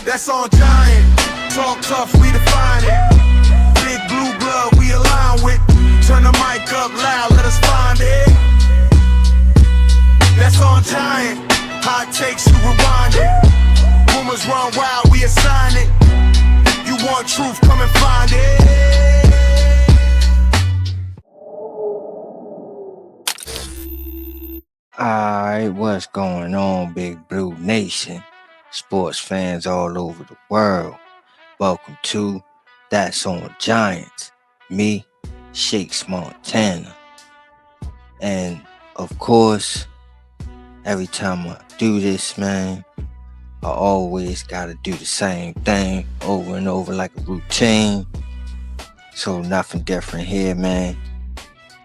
That's on giant. Talk tough, we define it. Big blue glove, we align with. Turn the mic up loud, let us find it. That's on giant. Hot takes, you rewind it. Rumors run wild, we assign it. You want truth, come and find it. Alright, what's going on, Big Blue Nation? Sports fans all over the world. Welcome to That's on Giants. Me, Shakes Montana. And of course, every time I do this, man, I always gotta do the same thing over and over like a routine. So nothing different here, man.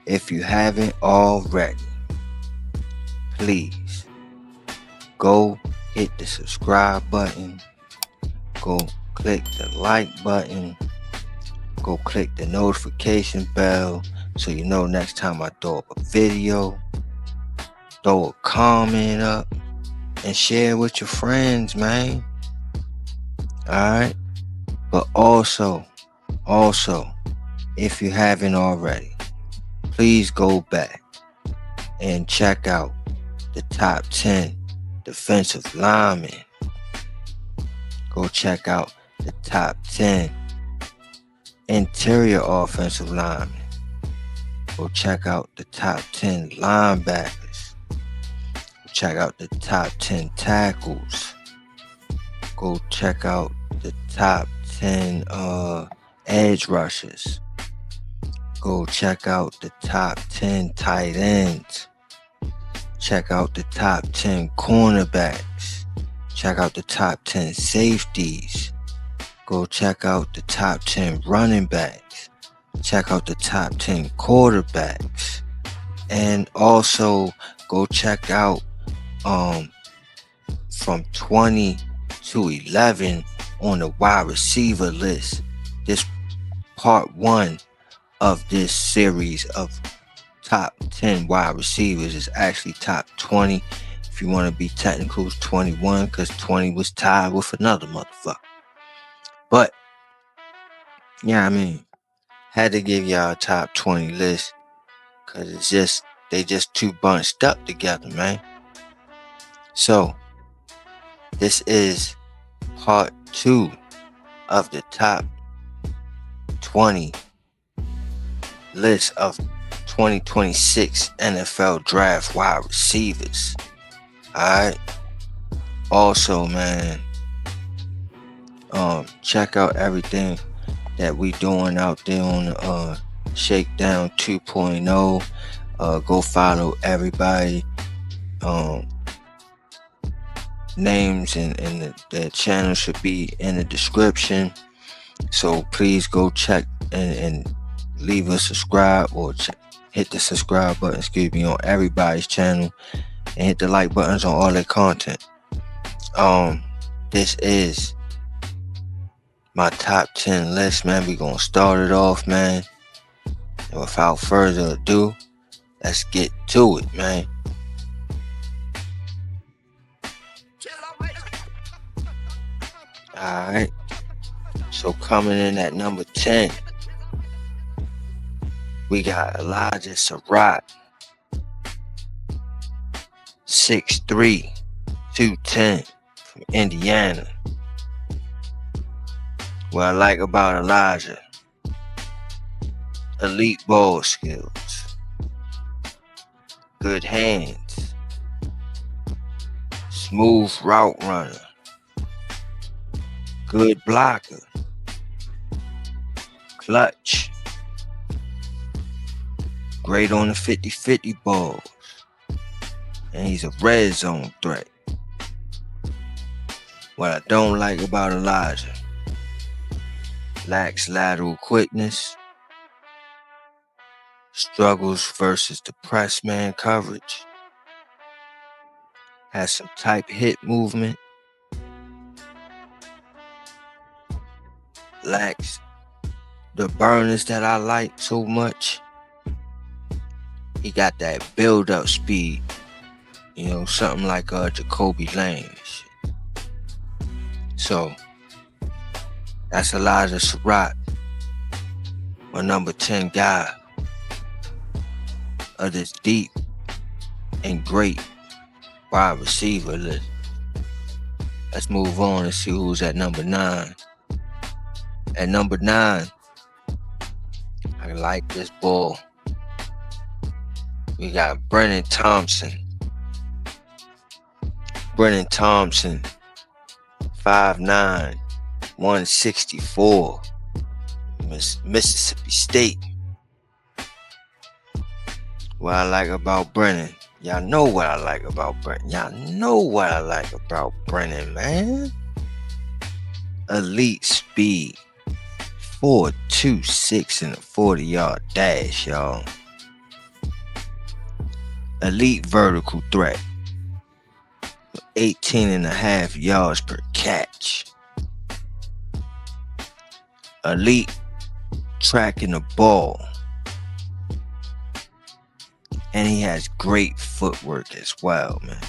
If you haven't already, please go hit the subscribe button, go click the like button, go click the notification bell so you know next time I throw up a video. Throw a comment up and share with your friends, man. Alright? But also, if you haven't already, please go back and check out the top 10 defensive linemen. Go check out the top 10 interior offensive linemen. Go check out the top 10 linebackers. Go check out the top 10 tackles. Go check out the top 10 edge rushers. Go check out the top 10 tight ends. Check out the top 10 cornerbacks. Check out the top 10 safeties. Go check out the top 10 running backs. Check out the top 10 quarterbacks. And also go check out from 20 to 11 on the wide receiver list. This part 1 of this series of top 10 wide receivers is actually top 20. If you want to be technical, it's 21 because 20 was tied with another motherfucker. But yeah, I mean, had to give y'all a top 20 list because they just too bunched up together, man. So this is part 2 of the top 20 list of 2026 NFL draft wide receivers. Alright. Also, man, check out everything that we doing out there on Shakedown 2.0. Go follow everybody. Names and the channel should be in the description. So please go check and leave a subscribe or hit the subscribe button, on everybody's channel, and hit the like buttons on all their content. This is my top 10 list, man. We gonna start it off, man. And without further ado, let's get to it, man. Alright. So coming in at number 10, we got Elijah Surratt, 6'3", 210 from Indiana. What I like about Elijah, elite ball skills, good hands, smooth route runner, good blocker, clutch, great on the 50-50 balls, and he's a red zone threat. What I don't like about Elijah, lacks lateral quickness, struggles versus the press man coverage, has some tight hit movement, lacks the burners that I like so much. He got that build-up speed, something like Jacoby Lane and shit. So That's Elijah Surratt, my number 10 guy of this deep and great wide receiver list. Let's move on and see who's at number 9. At number 9, I like this ball. We got Brennan Thompson. Brennan Thompson, 5'9", 164, Mississippi State. What I like about Brennan, y'all know what I like about Brennan. Y'all know what I like about Brennan, man. Elite speed, 4.26 in a 40-yard dash, y'all. Elite vertical threat, 18.5 yards per catch. Elite tracking the ball. And he has great footwork as well, man.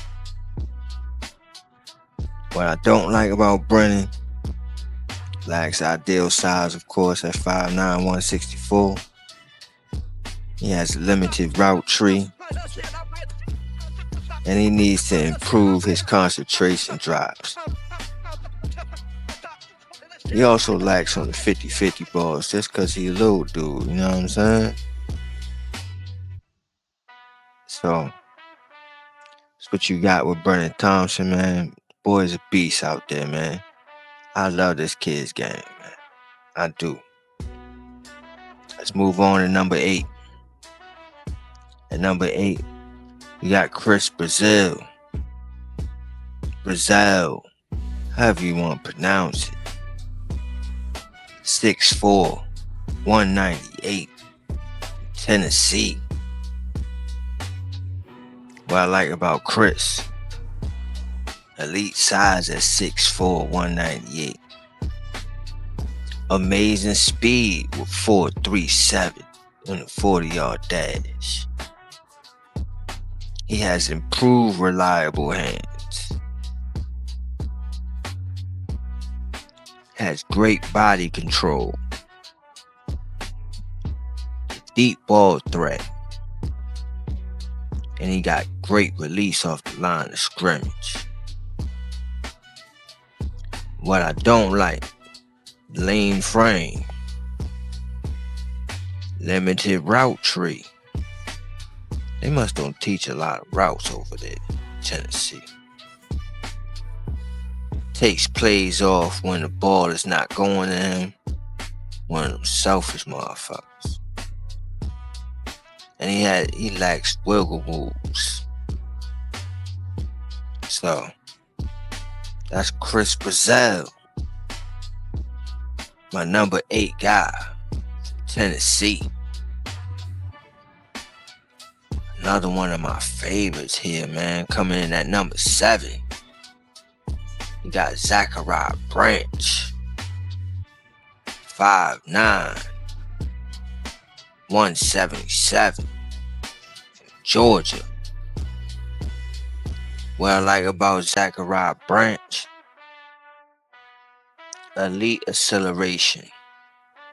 What I don't like about Brennan, lacks ideal size, of course, at 5'9", 164. He has a limited route tree. And he needs to improve his concentration drives. He also lacks on the 50-50 balls just because he's a little dude, you know what I'm saying? So, that's what you got with Brennan Thompson, man. Boy's a beast out there, man. I love this kid's game, man. I do. Let's move on to number 8. At number 8, we got Chris Brazil. Brazil, however you want to pronounce it. 6'4", 198, Tennessee. What I like about Chris, elite size at 6'4", 198. Amazing speed with 4.37 in a 40-yard dash. He has improved reliable hands. Has great body control. Deep ball threat. And he got great release off the line of scrimmage. What I don't like, lean frame. Limited route tree. They must don't teach a lot of routes over there in Tennessee. Takes plays off when the ball is not going to him. One of them selfish motherfuckers. And he lacks wiggle moves. So that's Chris Brazil, my number 8 guy, Tennessee. Another one of my favorites here, man, coming in at number 7. You got Zachariah Branch, 5'9", 177, from Georgia. What I like about Zachariah Branch, elite acceleration,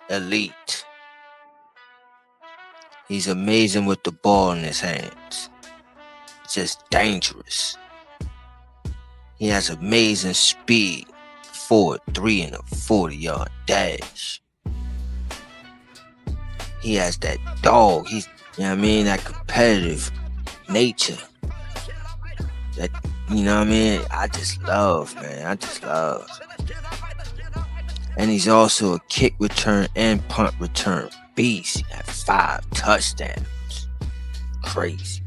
elite. He's amazing with the ball in his hands. Just dangerous. He has amazing speed, 4.3 in a 40-yard dash. He has that dog, you know what I mean, that competitive nature. That, you know what I mean, I just love, man, I just love. And he's also a kick return and punt return beast. He had 5 touchdowns. Crazy.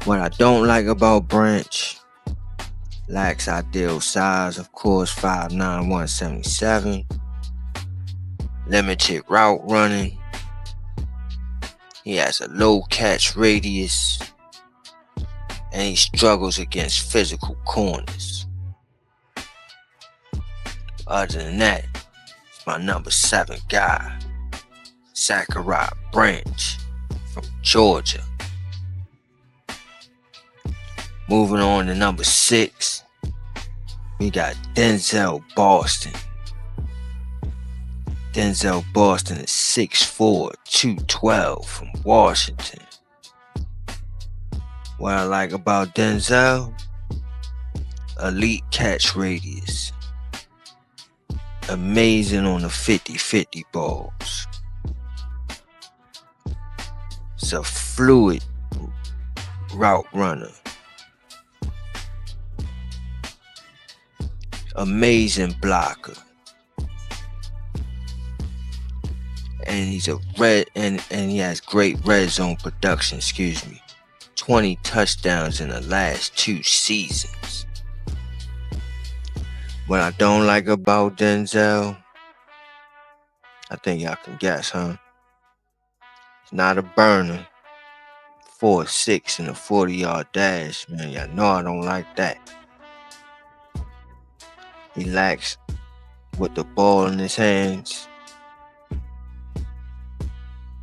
What I don't like about Branch, lacks ideal size, of course, 5'9", 177. Limited route running. He has a low catch radius. And he struggles against physical corners. Other than that, it's my number 7 guy, Zachariah Branch from Georgia. Moving on to number 6, we got Denzel Boston, Denzel Boston is 6'4", 212 from Washington. What I like about Denzel, elite catch radius. Amazing on the 50-50 balls. It's a fluid route runner. Amazing blocker. And he's a and he has great red zone production, 20 touchdowns in the last 2 seasons. What I don't like about Denzel, I think y'all can guess, huh? He's not a burner. 4.6 in a 40-yard dash, man. Y'all know I don't like that. He lacks with the ball in his hands.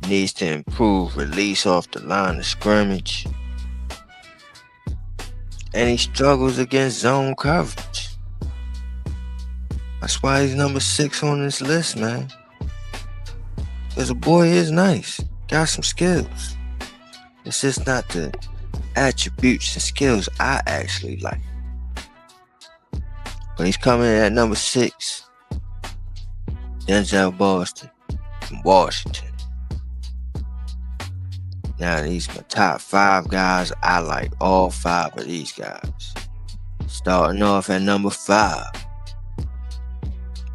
Needs to improve release off the line of scrimmage. And he struggles against zone coverage. That's why he's number 6 on this list, man. Because the boy is nice. Got some skills. It's just not the attributes and skills I actually like. But he's coming in at number 6. Denzel Boston from Washington. Now these are my top 5 guys. I like all 5 of these guys. Starting off at number 5.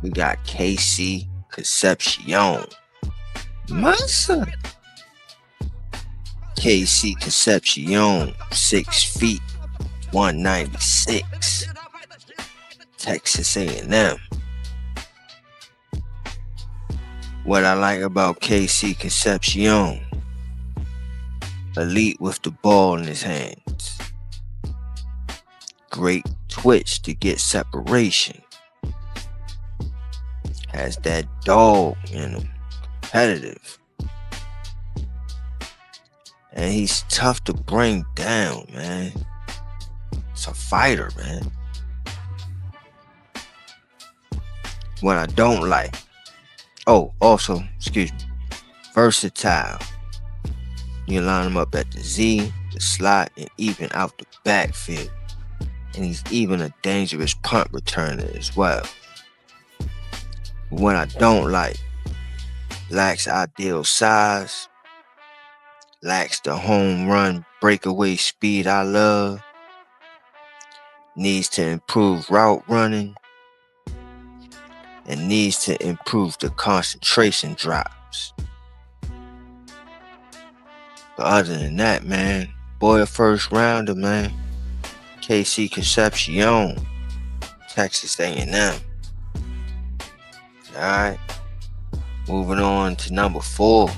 We got KC Concepcion. My son. KC Concepcion, 6 feet, 196. Texas A&M. What I like about KC Concepcion, elite with the ball in his hands. Great twitch to get separation. Has that dog in him. Competitive. And he's tough to bring down, man. It's a fighter, man. What I don't like. Oh, also, versatile. You line him up at the Z, the slot, and even out the backfield. And he's even a dangerous punt returner as well. What I don't like, lacks ideal size, lacks the home run breakaway speed I love, needs to improve route running, and needs to improve the concentration drops. But other than that, man, boy, a first rounder, man. KC Concepcion, Texas A&M. Alright, moving on to number 4.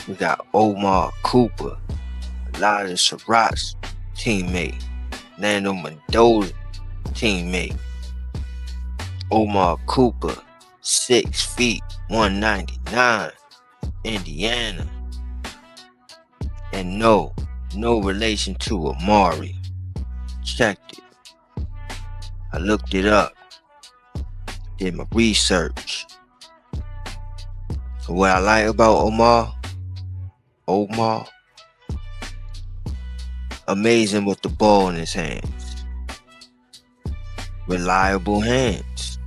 We got Omar Cooper, Elijah Surratt's teammate, Nando Mendoza teammate. Omar Cooper, 6 feet, 199, Indiana. And no relation to Amari. Checked it. I looked it up. Did my research. So what I like about Omar, amazing with the ball in his hands. Reliable hands.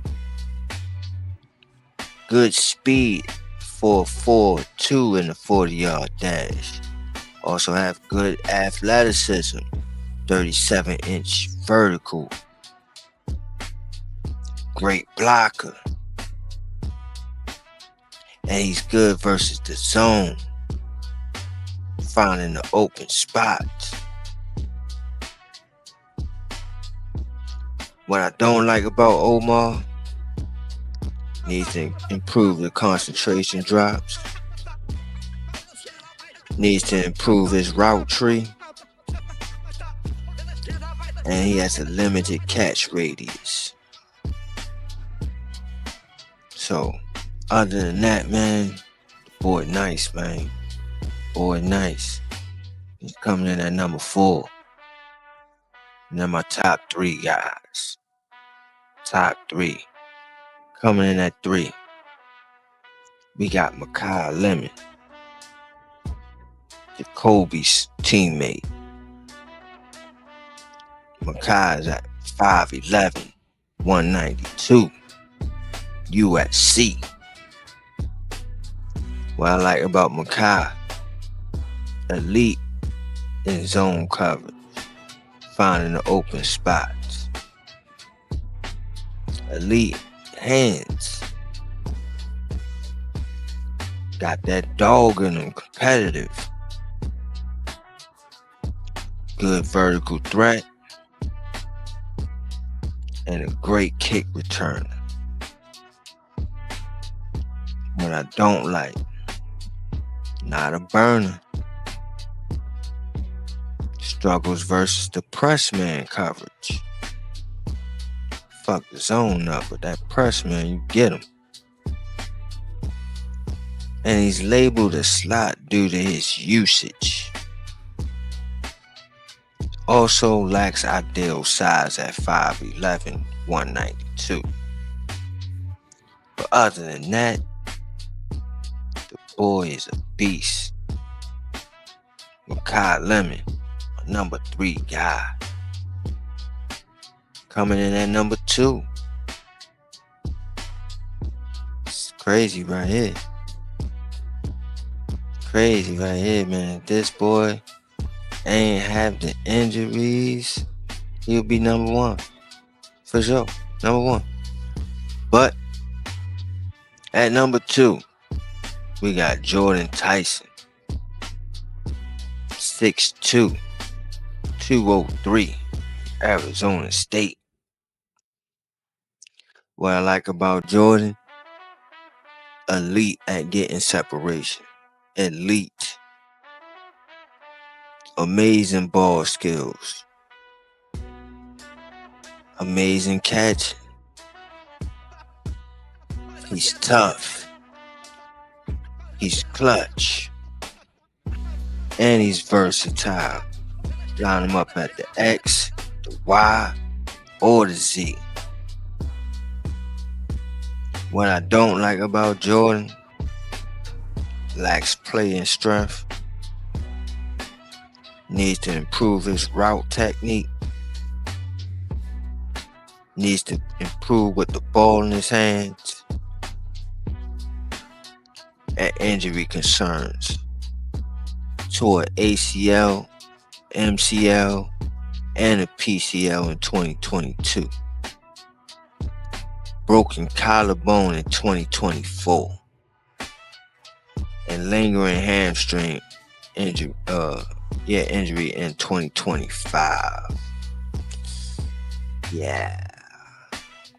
Good speed for 4.2 in the 40-yard dash. Also have good athleticism. 37-inch vertical. Great blocker. And he's good versus the zone. Finding the open spots. What I don't like about Omar, needs to improve the concentration drops. Needs to improve his route tree. And he has a limited catch radius. So, other than that, man, boy nice, man. Boy nice. He's coming in at number 4. And then my top 3 guys. Top 3. Coming in at 3. we got Makai Lemon, Jacoby's teammate. Makai is at 5'11", 192, USC. What I like about Makai, elite in zone coverage, finding the open spots. Elite hands. Got that dog in him, competitive. Good vertical threat. And a great kick returner. What I don't like, not a burner. Struggles versus the press man coverage. Fuck the zone up, but that press man, you get him. And he's labeled a slot due to his usage. Also lacks ideal size at 5'11", 192. But other than that, the boy is a beast. Makai Lemon, a number 3 guy. Coming in at number 2. It's crazy right here. Crazy right here, man. This boy ain't have the injuries, he'll be number 1. For sure. Number 1. But at number 2, we got Jordan Tyson. 6'2", 203, Arizona State. What I like about Jordan, elite at getting separation. Elite. Amazing ball skills. Amazing catching. He's tough. He's clutch. And he's versatile. Line him up at the X, the Y, or the Z. What I don't like about Jordan, lacks play and strength. Needs to improve his route technique. Needs to improve with the ball in his hands. And injury concerns. Tore ACL, MCL, and a PCL in 2022. Broken collarbone in 2024. And lingering hamstring injury in 2025. Yeah.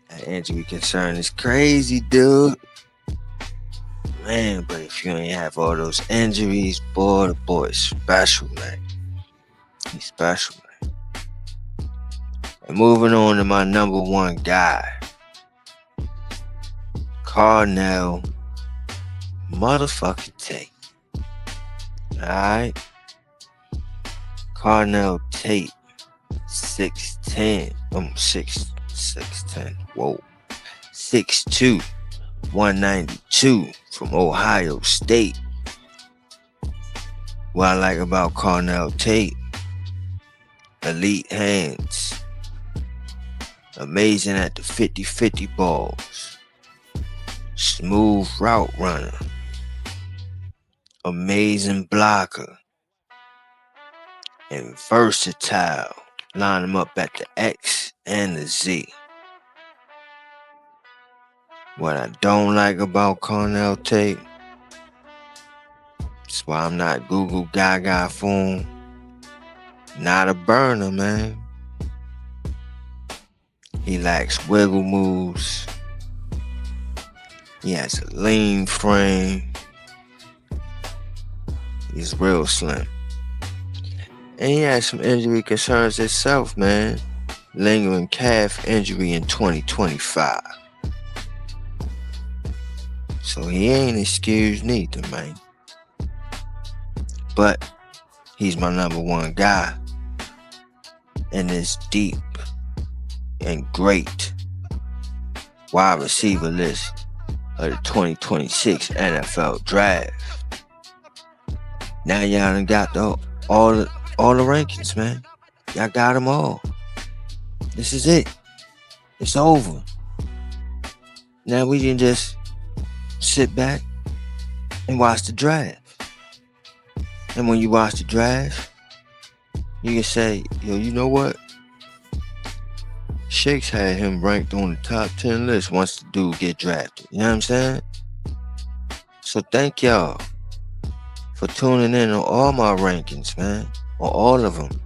That injury concern is crazy, dude. Man, but if you ain't have all those injuries, boy, the boy is special, man. He's special, man. And moving on to my number 1 guy. Carnell motherfucking Tate. Alright? Carnell Tate. 6'10". 6'10". Whoa. 6'2". 192 from Ohio State. What I like about Carnell Tate, elite hands, amazing at the 50-50 balls, smooth route runner, amazing blocker, and versatile. Line him up at the X and the Z. What I don't like about Carnell Tate, that's why I'm not Google Gaga for him. Not a burner, man. He lacks wiggle moves. He has a lean frame. He's real slim. And he has some injury concerns himself, man. Lingering calf injury in 2025. So he ain't excused neither, man. But he's my number 1 guy in this deep and great wide receiver list of the 2026 NFL Draft. Now y'all done got all the rankings, man. Y'all got them all. This is it. It's over. Now we can just sit back and watch the draft. And when you watch the draft, you can say, yo, you know what? Shakes had him ranked on the top 10 list once the dude get drafted. You know what I'm saying? So thank y'all for tuning in on all my rankings, man. On all of them.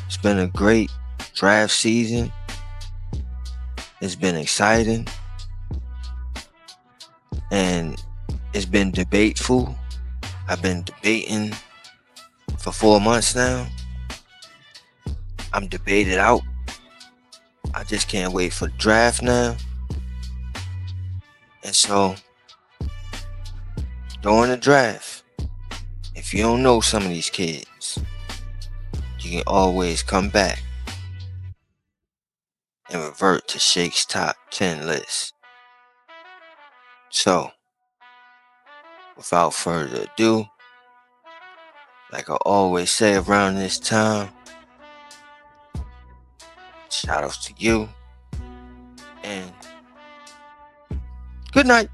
It's been a great draft season. It's been exciting. And it's been debateful. I've been debating for 4 months now. I'm debated out. I just can't wait for the draft now. And so, during the draft, if you don't know some of these kids, you can always come back and revert to Shake's top 10 list. So, without further ado, like I always say around this time, shout outs to you, and good night.